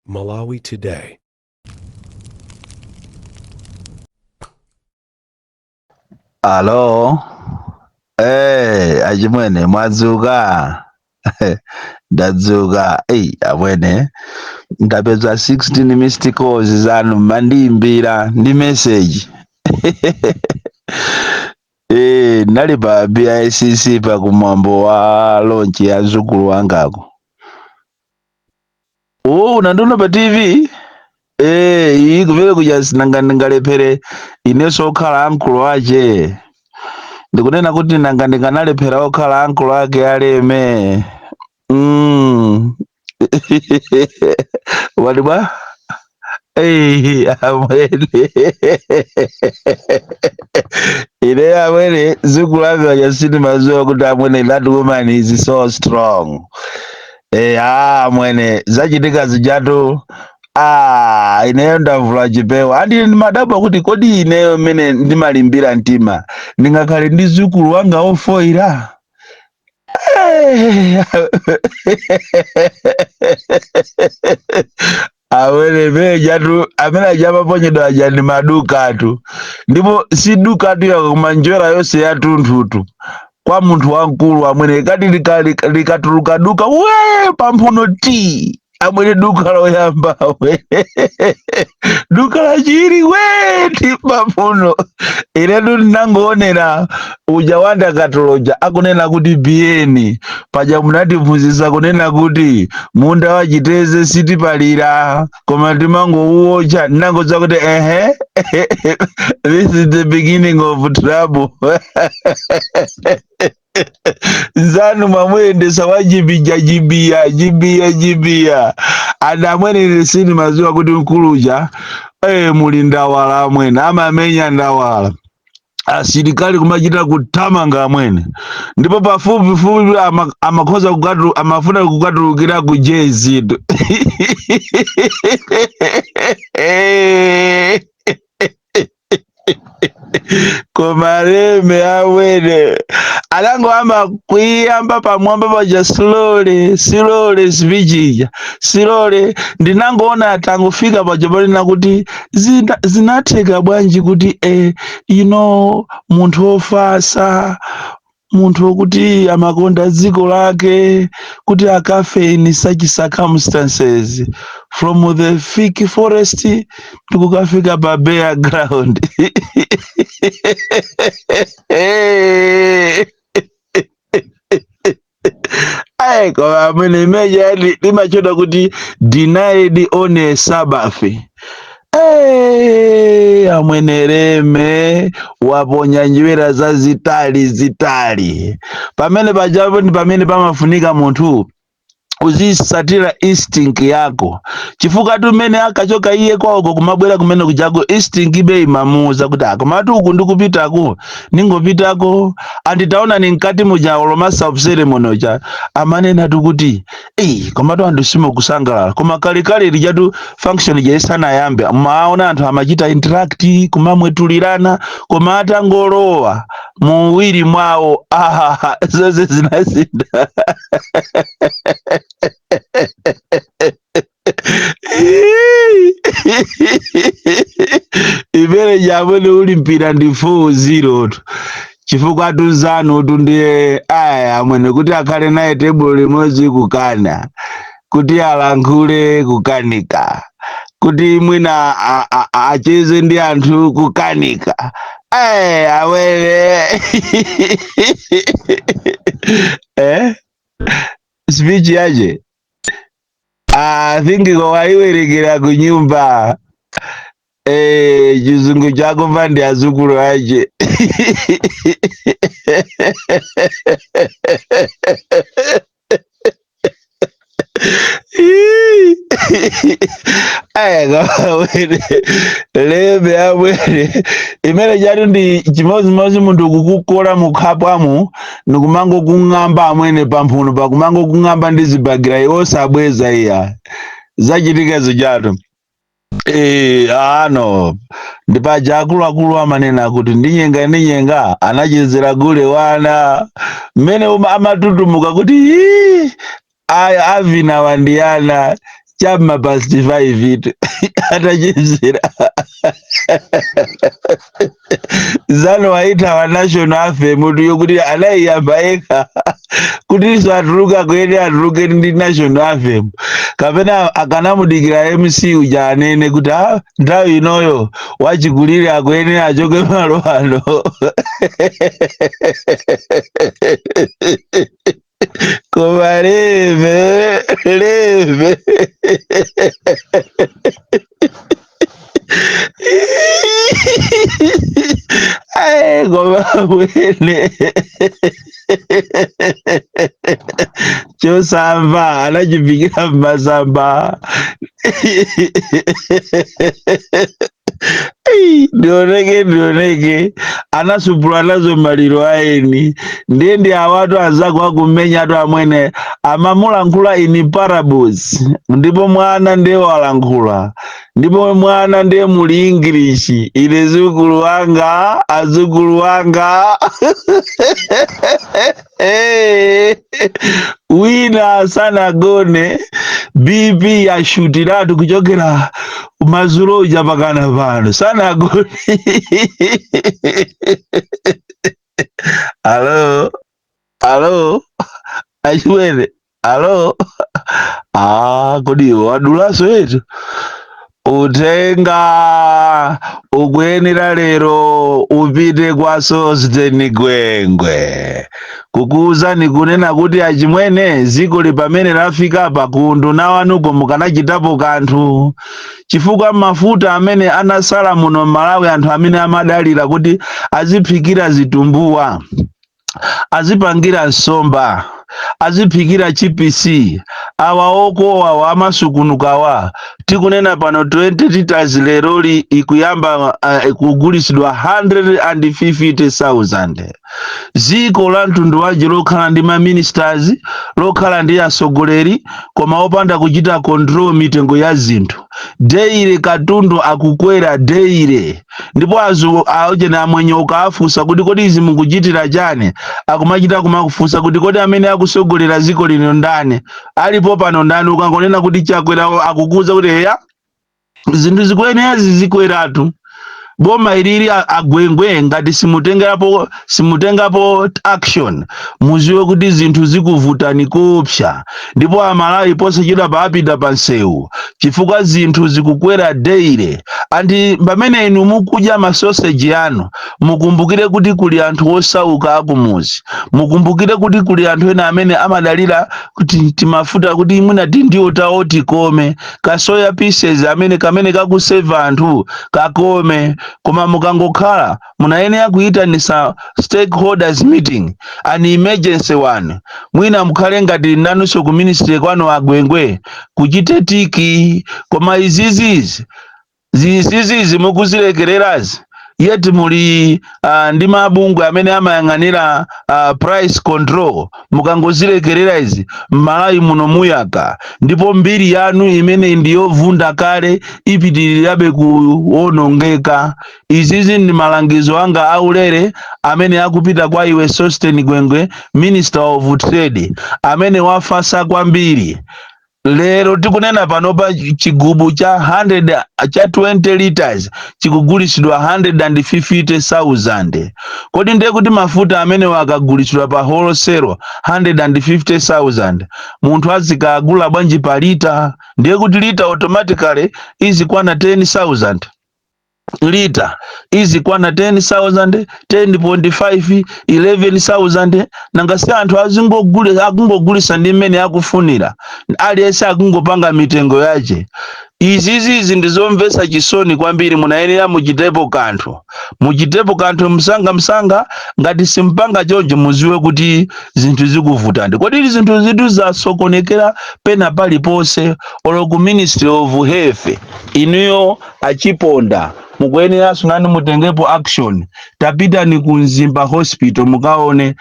Malawi Today. Alo, achimwene mwadzuka. Ndadzuka, amwene ndapeza 16 missed calls zanu mandiyimbira ndi message. Nali pa BICC pa kumwambo wa launch ya zukulu wangako. Unandiona pa TV? Iyi kumene kuja sinanga ndingalephere ineso okhala ankulu ache. Ndikunena kuti nanga ndinganalephera okhala ankulu ake aleme. Wali bwa? Amwene. Ine amwene zukulu ake wajasini mazuwa kuti amwene that woman is so strong. Amwene zachitika zijatu. Ineyo ndavula chipewa andi ndimadabwa kuti kodi ineyo mene ndimalimbira mtima ndingakhale ndi zukulu wanga ofoira. Awene mejatu amene ajapaponyedwa aja ndi madukatu ndipo si dukatu ya kumanjwera yonse ya tunthutu kwa munthu wankulu amwene kati likatuluka duka we pamphuno ti amwene duka loyamba we duka lachiri we ti pamphuno. Inetu ndinangoonera uja wanda katoloja akunena kuti biyeni paja munatiphunzitsa kunena kuti munda wachiteze sitipalira koma timangouwocha. Ndinangodziwa kuti this is the beginning of trouble. Nzanu mwamwendesa wajibija ada amwene lisini mazuwa kuti mkuluja muli ndawala amwene amamenya ndawala asilikali kumachita kuthamanga amwene ndipo pafupi amakhoza amafuna kukatulukira ku jezito. Komaleme awene alango ama kuyamba pamwamba paja slowly speechija slowly. Ndinangoona atangofika paja palina kuti zinatheka bwanji kuti munthu ofasa munthu wokuti amakonda dziko lake kuti akafe in such circumstances from the fig forest tikukafika pa bare ground. Koma amene imeja limachota kuti denied on a Sabbath. Amwene leme waponya njwera za zitali pamene pajapo ndi pamene pamafunika munthu uzisatira instinct yako chifukwa tu mene akachoka iye kwako kumabwera kumene kuchako instinct ibe imamuza kuti akomatu uku ndikupitako ningopitako anditaona ni mkati muja oloma self-ceremony cha amanena tu kuti komatu anthu simokusangalala koma kalekale lijatu function jaisana yambe maona anthu amachita interact kumamwetulirana koma atangolowa muwiri mwawo zonse zinasinda. Imene jamwene ulimpira ndi 4-0 tu chifukwa tuzanu tu ndiye amwene kuti akhale naye table limodzi kukana kuti alankhule kukanika kuti mwina acheze ndi anthu kukanika awene. Speech yaje I think waiwerekera kunyumba chizungu chako pandi azukulu aje. Lebe amwene imene chatu ndi chimozimozi munthu kukukola mukhapwamu nikumango kung'amba amwene pamphuno pakumango kung'amba ndi zibagira osabweza iya zachitika zijatu. Ano ndipaja akuluakulu amanena kuti ndinyenga anachezera gule wana mmene amatutumuka kuti aya avina wandiyana chama past 5 itu atachezera zano waita wa national FM yokuti anaiyamba eka kuti iso atuluka kwene atuluke ndi national FM kapena akanamudikira MC uja anene kuti nthawi inoyo wachikulire akwene achoke malo ano koma leve koma bwene chosamba anachipikira mmasamba ndioneke anasupula nazo maliro aeni ndi awatu anzako akumenya atu amwene amamulankhula in parables ndipo mwana ndiye walankhula ndipo mwana ndiye muli English ile zukulu wanga azukulu wanga wina sana gone BP yashutiratu kuchokera mazulo uja pakana pano sana gone alo achiwene alo kodi wadulaso etu utenga ukwenera lero upite kwa Sosteni Gwengwe kukuza nikunena kuti achimwene ziko lipamene lafika pakundu na wanuko mukanachitapo kanthu chifukwa mafuta amene anasala muno Malawi anthu amene amadalira kuti aziphikira zitumbuwa azipangira nsomba aziphikira chipisi awa okowa amasukunukawa tikunena pano 20 liters leroli ikuyamba kugulisidwa 150,000 ziko la mtundu waje lokhala ndi ma ministers lokhala ndi asogoleri koma opanda kuchita control mitengo ya zinthu deire katundu akukwera deire ndipo auje na mwenye ukafusa kuti kodi izi mukuchitira chane akumachita kumakufusa kuti kodi amene akusogolera ziko lino ndani alipo pano ndani ukangonena kuti chakwera akukuza kuti ya zinthu zikwenera zikweratu boma ilili agwengwe ngati simutengapo action muziwe kuti zinthu zikuvutani kupsha ndipo Amalawi pose chida paapita pansewu chifukwa zinthu zikukwera deire andi pamene inu mukudya masoseji anu mukumbukire kuti kuli anthu osauka akumuzi mukumbukire kuti kuli anthu ena amene amadalira kuti timafuta kuti mwina tindiwo tawo tikome kasoya pieces amene kamene kakuseva anthu kakome koma mukangokhala munayenera kuyitanisa stakeholders meeting an emergency one mwina mukhale ngati nanunso ku ministry kwano agwengwe kuchite tiki koma izizi mukuzilekererazi yeti muli ndi mabungwe amene amayang'anira price control mukangozilekerera izi Malawi muno muyaka ndipo mbiri yanu imene ndiyovunda kale ipitirirabe kuonongeka izizi ndi malangizo anga aulere amene akupita kwa iwe Sosteni Gwengwe Minister of Trade amene wafasa kwambiri lero tikunena panopa chigubu cha 20 liters chikugulisidwa 150,000 kodi ndiye kuti mafuta amene wakagulisidwa pa wholesale 150,000 munthu azikagula bwanji pa lita ndiye kuti lita automatically izikwana 10,000 lita izikwana 10,000 10.5 11,000 nangasi anthu akungogulisa ndi mmene akufunira aliyense akungopanga mitengo yache izizi ndizomvesa chisoni kwambiri munayenera muchitepo kanthu msanga ngati simpanga chonje muziwe kuti zinthu zikuvutandi kodi zinthu zitu zasokonekera pena palipose olo ku Ministry of Health inuyo achiponda mukuyenera sunani mutengepo action tapita ni ku Mzimba hospital mukaone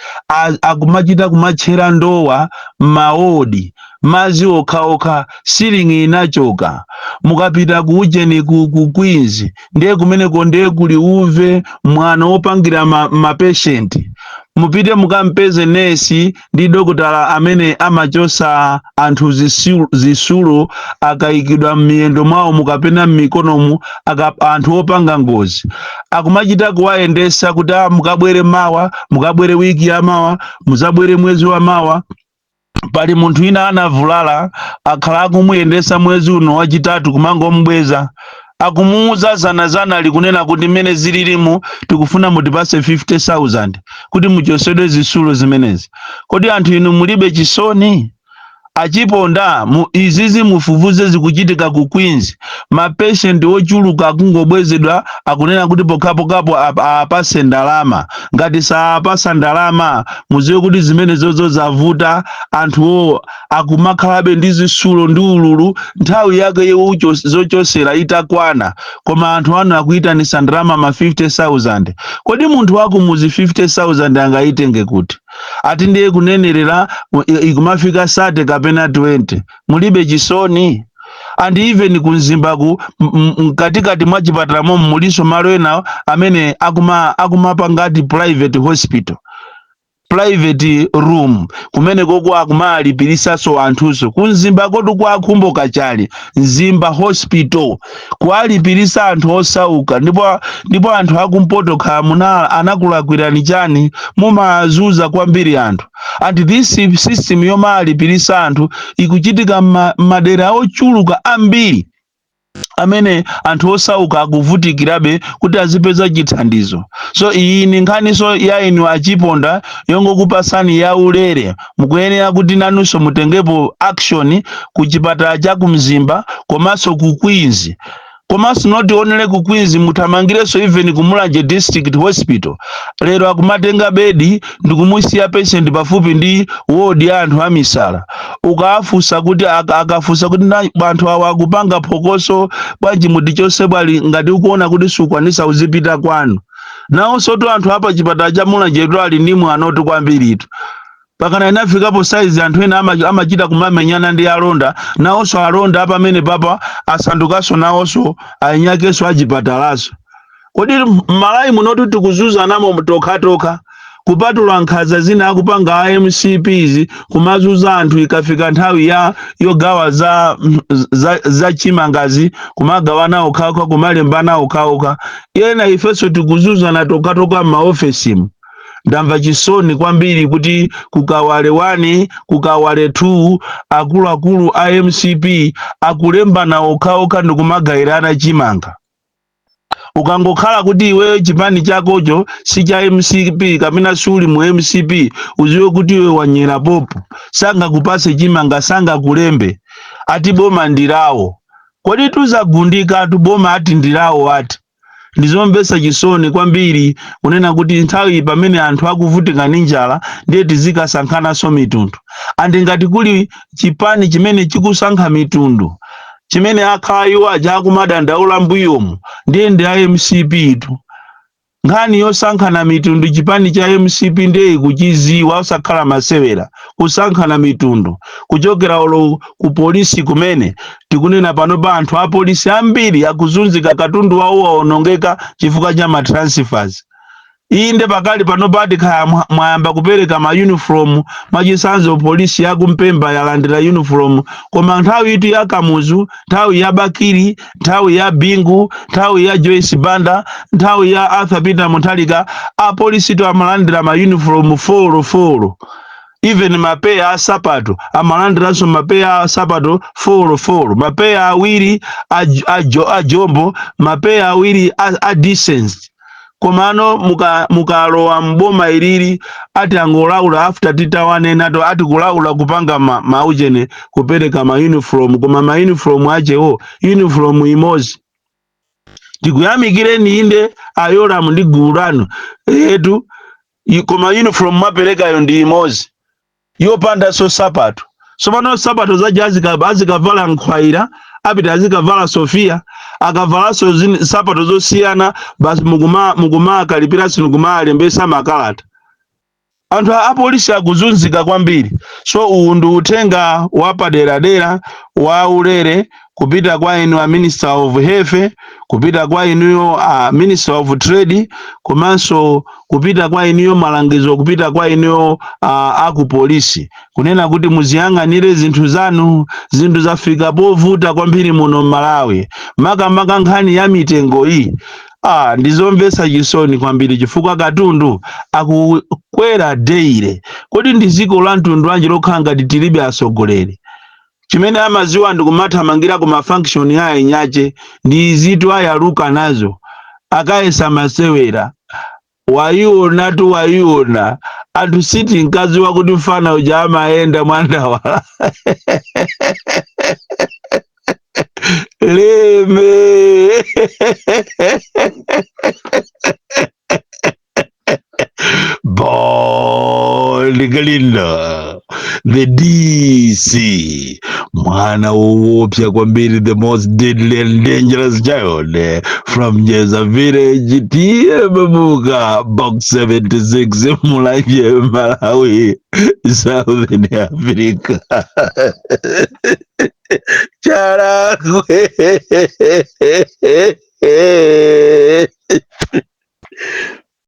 akumachita kumatchera ndowa maodi mazi okhaokha silingi inachoka mukapita kuuje ni ku Queens ndiye kumeneko ndiye kuli uve mwana opangira ma patient mupite mukampeze nesi ndi dokotala amene amachosa anthu zisulo akayikidwa m'miyendo mwawo mukapena m'mikonomu anthu opanga ngozi akumachita kuwayendesa kuti mukabwere mawa mukabwere wiki ya mawa muzabwere mwezi wa mawa. Pali munthu ina anavulala akhala akumuyendesa mwezi uno wachitatu kumangomubweza akumuuza zana likunena kuti mmene zililimu tikufuna mutipase 50,000 kuti muchosedwe zisulo zimenezi. Kodi anthu inu mulibe chisoni? Achiponda izizi mufufuze zikuchitika ku Queens, mapatient ochuluka akungobwezedwa akunena kuti pokapo apase ndalama. Ngati sapasa ndalama muziwe kuti zimene zozo zavuta anthu akumakhalabe ndi zisulo ndi ululu nthawi yake zochosera itakwana, koma anthu anu akuyitanisa ndalama ma 50,000. Kodi munthu wako muzi 50,000 angayitenge kuti? Ati ndiye kunenerera ikumafika sate kapena 20. Mulibe chisoni? And even kunzimbaku katikati mwa chipatala momu muliso malo ena amene akumapangati private hospital, private room kumene koko akumalipirisaso anthuso. Kunzimba kodu kwa kumboka chali Nzimba hospital kualipirisa anthu osauka, ndipo anthu akumpoto khamuna anakulakwirani chani mumazuza kwambiri anthu. And this system yoma alipirisa anthu ikuchitika madera ochuluka ambiri amene anthu osauka akuvutikirabe kuti azipeza chithandizo. So iyi ni nkhaniso ya inu achiponda yongokupasani ya ulere mukuyenera kuti nanunso mutengepo action ku chipatala cha kumzimba komanso ku Queens. Komanso noti onele ku Queens muthamangireso even ku Mulanje District Hospital. Lero akumatenga bedi ndikumusiya patient pafupi ndi ward ya anthu amisala. Ukafusa kuti akafusa kuti anthu awa akupanga phokoso bwanji mutichose bwali ngati ukuona kuti sukwanisa uzipita kwanu. Nawo soto anthu apa chipatala cha Mulanje ali ndi mwana oti kwambiritu. Pakana inafikapo size anthu ena amachita kumamenyana ndi alonda, nawonso alonda apa amene papa asandukaso nawonso ainyakeso achipatalaso. Kodi malayi munoti tikuzuza namo tokha kupatula nkhaza zina akupanga MCPs kumazuza anthu ikafika nthawi ya yogawa za chimangazi kumagawana okhaokha kumalembana okhaokha. Yena ifeso tikuzuza na tokha m'maofesimu. Ndamva chisoni kwambiri kuti kukawale 1 kukawale 2 akuluakulu a MCP akulembana okhaokha ndikumagairana chimanga. Ukangokhala kuti iwe chipani chakocho si cha MCP kapena suli mu MCP uziwe kuti iwe wanyera popo, sanga kupase chimanga sanga kulembe ati boma ndirawo. Kodi tuzagundika tuboma ati ndirawo ati? Ndizombesa chisoni kwambiri kunena kuti nthawi pamene anthu akuvutika ndi njala ndiye tizikasankhana so mitundu. Andi ngati kuli chipani chimene chikusankha mitundu chimene akhala iwo aja akumadandaula mbuyomu ndiye ndi MCP tu. Nkhani yosankhana mitundu chipani cha MCP ndiye kuchiziwa osakhala masewera kusankhana mitundu kuchokera olo ku polisi kumene tikunena pano pa anthu a polisi ambiri akuzunzika katundu wawo waonongeka chifukwa cha matransfers. Inde pakali pano pati kaya mwayamba kupereka ma uniform machisanzo polisi yakumpemba yalandira uniform, koma nthawi itu ya Kamuzu, nthawi ya Bakiri, nthawi ya Bingu, nthawi ya Joyce Banda, nthawi ya Arthur Peter Muthalika a polisi to amalandira ma uniform folo. Even mapeya asapato amalandiranso mapeya asapato folo, mapeya awiri a jombo, mapeya awiri a decency. Komano mukalowa mboma ilili ati angolaula after titawane nato ati kulaula kupanga maujene kupereka ma uniform, koma ma uniform achewo uniform imozi. Tikuyamikireni inde ayola ndi gulano etu koma uniform mapereka yo ndi imozi yopanda so sapato. Somano sapato zaje azikavala nkhwaira apita azikavala Sofia akavala so sapato zosiyana basi muguma akalipira sinu muguma alembesa makalata. anthu a polisi akuzunzika kwambiri. So uwu ndi uthenga wa paderadera wa ulere kupita kwa inu a Minister of Health, kupita kwa inuyo a Minister of Trade, komanso kupita kwa inuyo malangizo, kupita kwa inuyo aku polisi, kunena kuti muziyang'anire zinthu zanu. Zinthu zafika povuta kwambiri muno Malawi, makamaka nkhani ya mitengo iyi ndizomvetsa chisoni kwambiri, chifukwa katundu akukwera deire. Kodi ndi dziko la mtundu wanji lokhala ngati tilibe atsogoleri? Chimene amaziwa ndikumathamangira ku mafunction ya enyache ndi zito ayaluka nazo akayesa masewera. Waiona tu waiona anthu siti mkazi wakuti mfana uja amayenda mwandawala leme Galinda, the DC, mwana woopsa kwambiri, the most deadly and dangerous child from Nyeza village, tiye Babuka, box 76, Mulanje, Malawi, Southern Africa. Charagwe.